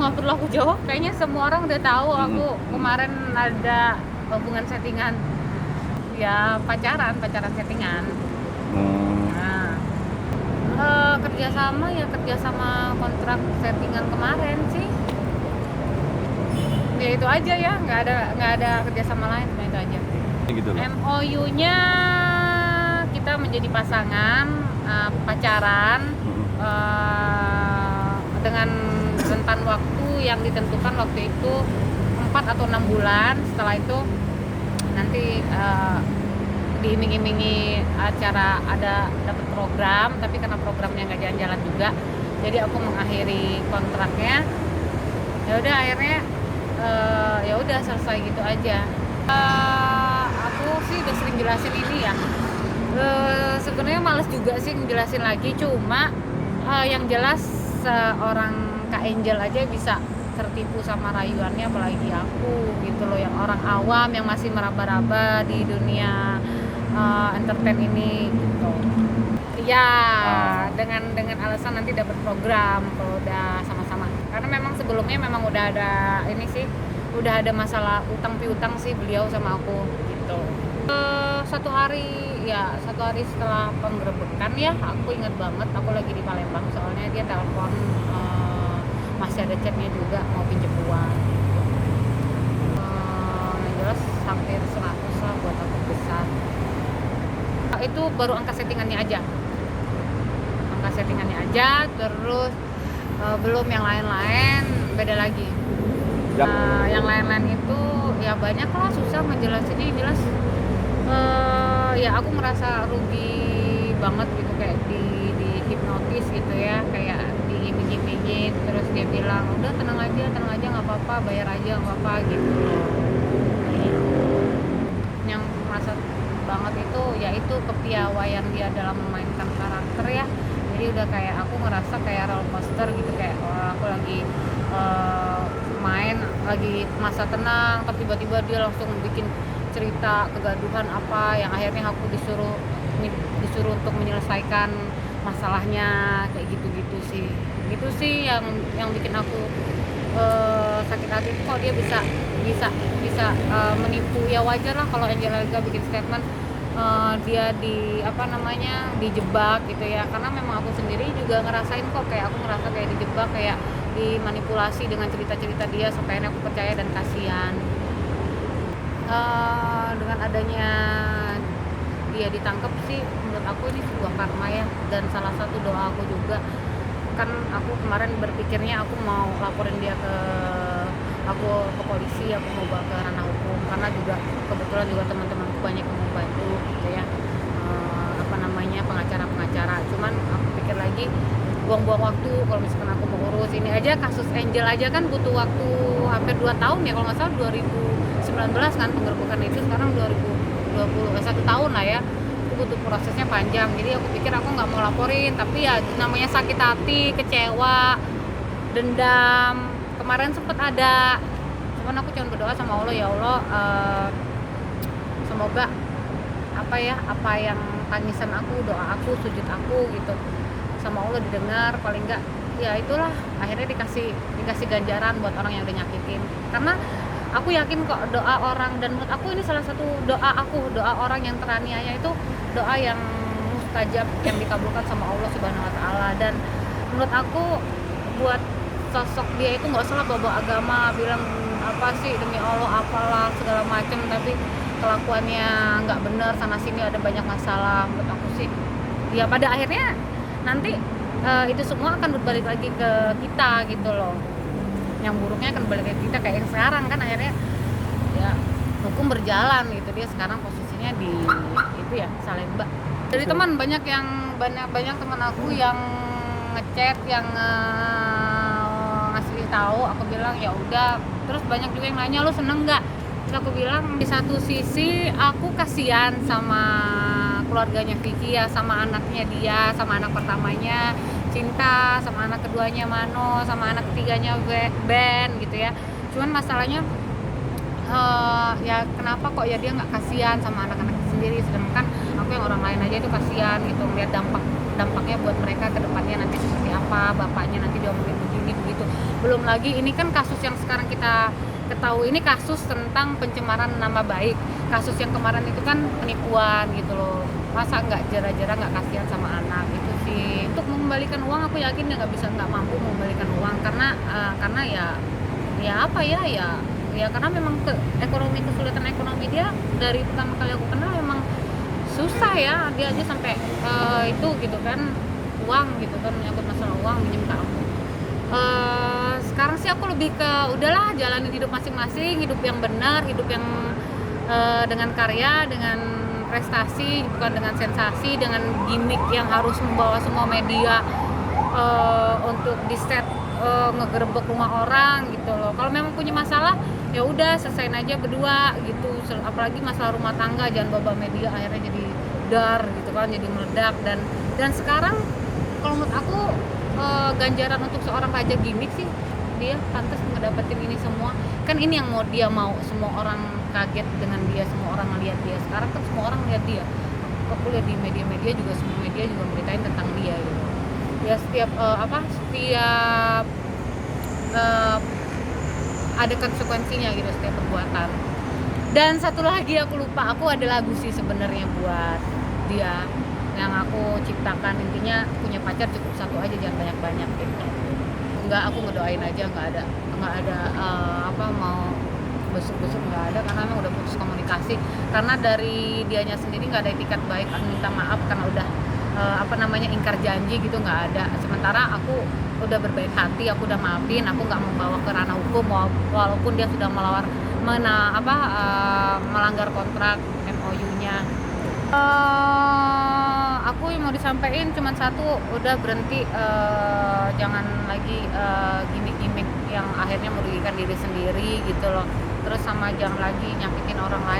nggak perlu aku jawab, kayaknya semua orang udah tahu aku kemarin ada hubungan settingan, ya pacaran settingan. Nah, kerjasama kontrak settingan kemarin sih, ya itu aja ya, nggak ada kerjasama lain, cuma itu aja. Gitu loh. MOU-nya kita menjadi pasangan, pacaran, dengan rentan waktu yang ditentukan waktu itu 4 atau 6 bulan. Setelah itu nanti diiming-imingi acara ada dapat program, tapi karena programnya nggak jalan-jalan juga, jadi aku mengakhiri kontraknya. Ya udah akhirnya ya udah selesai gitu aja. Aku sih udah sering jelasin ini ya. Sebenarnya males juga sih ngejelasin lagi, cuma yang jelas seorang Kak Angel aja bisa tertipu sama rayuannya, apalagi aku gitu loh, yang orang awam yang masih meraba-raba di dunia entertain ini gitu. Ya, dengan alasan nanti dapat program kalau udah sama-sama. Karena memang sebelumnya memang udah ada ini sih, udah ada masalah utang piutang sih beliau sama aku gitu. Satu hari setelah penggerebekan ya, aku ingat banget, aku lagi di Palembang, soalnya dia telepon, masih ada chatnya juga mau pinjem uang. Yang jelas hampir 100 lah buat aku besar. Itu baru angka settingannya aja, terus belum yang lain-lain, beda lagi. Yang lain-lain itu ya banyak lah, susah ngejelasinnya. Yang jelas ya aku merasa rugi banget gitu, kayak di hipnotis gitu ya, kayak diiming-imingin, terus dia bilang udah tenang aja nggak apa-apa, bayar aja nggak apa-apa gitu. Yang merasa banget itu yaitu kepiawaian dia dalam memainkan karakter ya. Jadi udah kayak aku ngerasa kayak roller coaster gitu, kayak aku lagi main, lagi masa tenang, tapi tiba-tiba dia langsung bikin cerita kegaduhan apa yang akhirnya aku disuruh untuk menyelesaikan masalahnya, kayak gitu sih. Itu sih yang bikin aku sakit hati, kok dia bisa menipu. Ya wajar lah kalau Angel Elga bikin statement dia dijebak gitu ya, karena memang aku sendiri juga ngerasain kok, kayak aku ngerasa kayak dijebak, kayak dimanipulasi dengan cerita-cerita dia sampai akhirnya aku percaya dan kasihan. Dengan adanya dia ditangkap sih, menurut aku ini sebuah karma ya, dan salah satu doa aku juga. Kan aku kemarin berpikirnya aku mau laporin dia ke polisi, aku mau bawa ke ranah hukum, karena juga kebetulan juga teman-temanku banyak yang mau bantu gitu ya, pengacara. Cuman aku pikir lagi, buang-buang waktu. Kalau misalkan aku mau urus ini aja, kasus Angel aja kan butuh waktu hampir 2 tahun ya, kalau nggak salah 2019 kan penggerbekan itu, sekarang 2020, 1 tahun lah ya. Itu butuh prosesnya panjang, jadi aku pikir aku nggak mau laporin, tapi ya namanya sakit hati, kecewa, dendam. Kemarin sempet ada, cuman aku cuma berdoa sama Allah, ya Allah, semoga apa yang tangisan aku, doa aku, sujud aku gitu sama Allah didengar, paling enggak ya itulah, akhirnya dikasih ganjaran buat orang yang udah nyakitin. Karena aku yakin kok doa orang, dan menurut aku ini salah satu doa orang yang teraniaya itu doa yang mustajab, yang dikabulkan sama Allah Subhanahu wa taala. Dan menurut aku buat sosok dia itu nggak usah bawa agama, bilang apa sih demi Allah apalah segala macem, tapi kelakuannya nggak benar, sana sini ada banyak masalah. Menurut aku sih ya pada akhirnya nanti itu semua akan berbalik lagi ke kita gitu loh. Yang buruknya akan balik ke kita, kayak yang sekarang kan akhirnya ya hukum berjalan gitu. Dia sekarang posisinya di itu ya Salemba. Dari teman banyak teman aku yang ngechat, yang ngasih tahu, aku bilang ya udah. Terus banyak juga yang nanya, lu seneng nggak? Terus aku bilang, di satu sisi aku kasihan sama keluarganya Vicky ya, sama anaknya dia, sama anak pertamanya Cinta, sama anak keduanya Mano, sama anak ketiganya Ben gitu ya. Cuman masalahnya ya kenapa kok ya dia nggak kasihan sama anak-anak sendiri, sedangkan aku yang orang lain aja itu kasihan gitu, melihat dampaknya buat mereka ke depannya nanti seperti apa, bapaknya nanti diomongin begini begitu. belum lagi ini kan kasus yang sekarang kita ketahui, ini kasus tentang pencemaran nama baik. Kasus yang kemarin itu kan penipuan gitu loh, masa nggak jera-jera, nggak kasihan sama anak itu sih. Untuk mengembalikan uang aku yakin dia nggak mampu mengembalikan uang karena ya apa ya karena memang kesulitan ekonomi dia dari pertama kali aku kenal memang susah ya. Dia aja sampai itu gitu kan, uang gitu kan, menyangkut masalah uang, minjem ke aku. Sekarang sih aku lebih ke udahlah jalanin hidup masing-masing, hidup yang benar, hidup yang dengan karya, dengan prestasi, bukan dengan sensasi, dengan gimmick yang harus membawa semua media untuk di set ngegerebek rumah orang gitu loh. Kalau memang punya masalah ya udah selesain aja berdua gitu. Apalagi masalah rumah tangga, jangan bawa media akhirnya jadi dar gitu kan, jadi meledak. Dan sekarang kalau menurut aku ganjaran untuk seorang raja gimmick sih, dia pantas ngedapetin ini semua. Kan ini yang dia mau, semua orang kaget dengan dia, semua orang ngeliat dia. Sekarang kan semua orang lihat dia. Aku lihat di media-media juga, semua media juga beritain tentang dia gitu. Ya setiap ada konsekuensinya gitu setiap perbuatan. Dan satu lagi aku lupa, aku ada lagu sih sebenarnya buat dia yang aku ciptakan. Intinya punya pacar cukup satu aja, jangan banyak-banyak gitu. Enggak, aku ngedoain aja, nggak ada mau besuk-besuk, nggak ada, karena emang udah putus komunikasi. Karena dari dianya sendiri nggak ada etikat baik minta maaf karena udah ingkar janji gitu, nggak ada. Sementara aku udah berbaik hati, aku udah maafin, aku nggak membawa ke ranah hukum walaupun dia sudah melanggar kontrak MOU-nya. Aku yang mau disampaikan cuma satu, udah berhenti, jangan lagi gimmick-gimmick yang akhirnya merugikan diri sendiri gitu loh. Terus sama jangan lagi nyakitin orang lain.